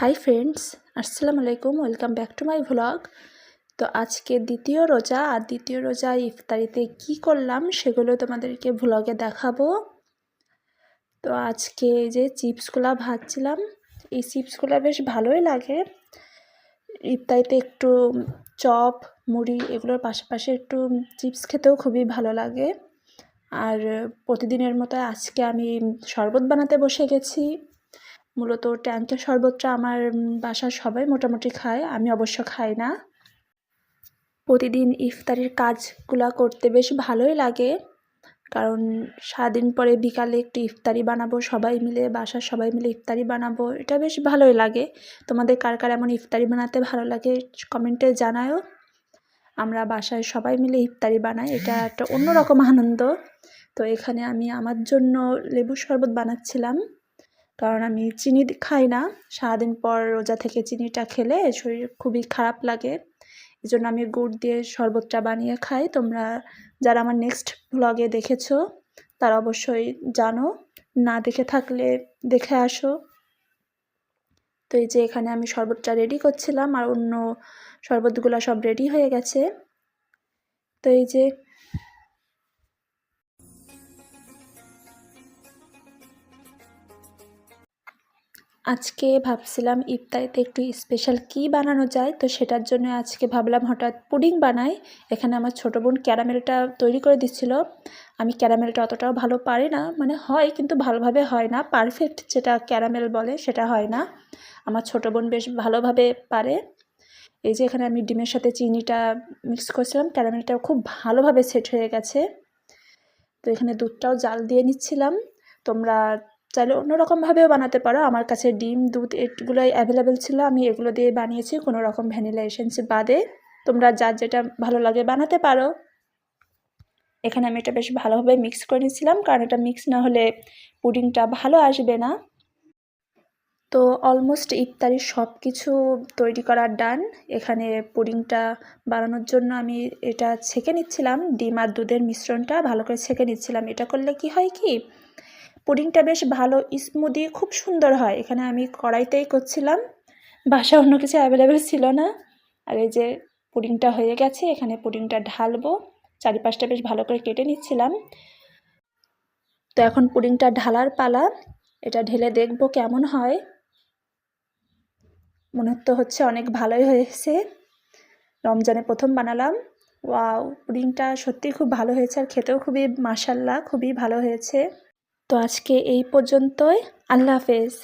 Hi friends, আসসালামু আলাইকুম। Welcome back to my vlog. তো আজকে দ্বিতীয় রোজা, আর দ্বিতীয় রোজা ইফতারিতে কি করলাম সেগুলো তোমাদেরকে ভ্লগে দেখাবো। তো আজকে যে চিপসগুলো ভাজছিলাম, এই চিপসগুলো বেশ ভালোই লাগে। ইফতারিতে একটু চপ, মুড়ি এগুলোর পাশাপাশি একটু চিপস খেতেও খুবই ভালো লাগে। আর প্রতিদিনের মতো আজকে আমি শরবত বানাতে বসে গেছি। মূলত ট্যাঙ্কের শরবতটা আমার বাসার সবাই মোটামুটি খায়, আমি অবশ্য খাই না। প্রতিদিন ইফতারির কাজগুলা করতে বেশ ভালোই লাগে, কারণ সারাদিন পরে বিকালে একটু ইফতারি বানাবো, সবাই মিলে বাসার সবাই মিলে ইফতারি বানাবো, এটা বেশ ভালোই লাগে। তোমাদের কার কার এমন ইফতারি বানাতে ভালো লাগে কমেন্টে জানায়ও। আমরা বাসায় সবাই মিলে ইফতারি বানাই, এটা একটা অন্যরকম আনন্দ। তো এখানে আমি আমার জন্য লেবুর শরবত বানাচ্ছিলাম, কারণ আমি চিনি খাই না। সারাদিন পর রোজা থেকে চিনিটা খেলে শরীর খুবই খারাপ লাগে, এই জন্য আমি গুড় দিয়ে শরবতটা বানিয়ে খাই। তোমরা যারা আমার নেক্সট ব্লগে দেখেছো তারা অবশ্যই জানো, না দেখে থাকলে দেখে আসো। তো এই যে এখানে আমি শরবতটা রেডি করছিলাম, আর অন্য শরবতগুলো সব রেডি হয়ে গেছে। তো এই যে আজকে ভাবছিলাম ইফতারিতে একটু স্পেশাল কি বানানো যায়, তো সেটার জন্য আজকে ভাবলাম হঠাৎ পুডিং বানাই। এখানে আমার ছোটো বোন ক্যারামেলটা তৈরি করে দিচ্ছিল। আমি ক্যারামেলটা অতটাও ভালো পারি না, মানে হয় কিন্তু ভালোভাবে হয় না, পারফেক্ট যেটা ক্যারামেল বলে সেটা হয় না। আমার ছোটো বোন বেশ ভালোভাবে পারে। এই যে এখানে আমি ডিমের সাথে চিনিটা মিক্স করছিলাম, ক্যারামেলটা খুব ভালোভাবে সেট হয়ে গেছে। তো এখানে দুধটাও জাল দিয়ে নিচ্ছিলাম। তোমরা চাইলে অন্যরকমভাবেও বানাতে পারো, আমার কাছে ডিম দুধ এগুলোই অ্যাভেলেবেল ছিল, আমি এগুলো দিয়ে বানিয়েছি কোনো রকম ভ্যানিলা এসেন্স বাদে। তোমরা যার যেটা ভালো লাগে বানাতে পারো। এখানে আমি এটা বেশ ভালোভাবে মিক্স করে নিচ্ছিলাম, কারণ এটা মিক্স না হলে পুডিংটা ভালো আসবে না। তো অলমোস্ট ইফতারির সব কিছু তৈরি করা ডান। এখানে পুডিংটা বানানোর জন্য আমি এটা ছেঁকে নিচ্ছিলাম, ডিম আর দুধের মিশ্রণটা ভালো করে ছেঁকে নিচ্ছিলাম। এটা করলে কি হয় কি, পুডিংটা বেশ ভালো স্মুদি খুব সুন্দর হয়। এখানে আমি কড়াইতেই করছিলাম, বাসায় অন্য কিছু অ্যাভেলেবেল ছিল না। আর এই যে পুডিংটা হয়ে গেছে, এখানে পুডিংটা ঢালবো। চারিপাশটা বেশ ভালো করে কেটে নিচ্ছিলাম। তো এখন পুডিংটা ঢালার পালা, এটা ঢেলে দেখবো কেমন হয়। মনে তো হচ্ছে অনেক ভালোই হয়েছে, রমজানে প্রথম বানালাম। ওয়াও, পুডিংটা সত্যি খুব ভালো হয়েছে, আর খেতেও খুবই মাশাআল্লাহ খুবই ভালো হয়েছে। তো আজকে এই পর্যন্তই, আল্লাহ হাফেজ।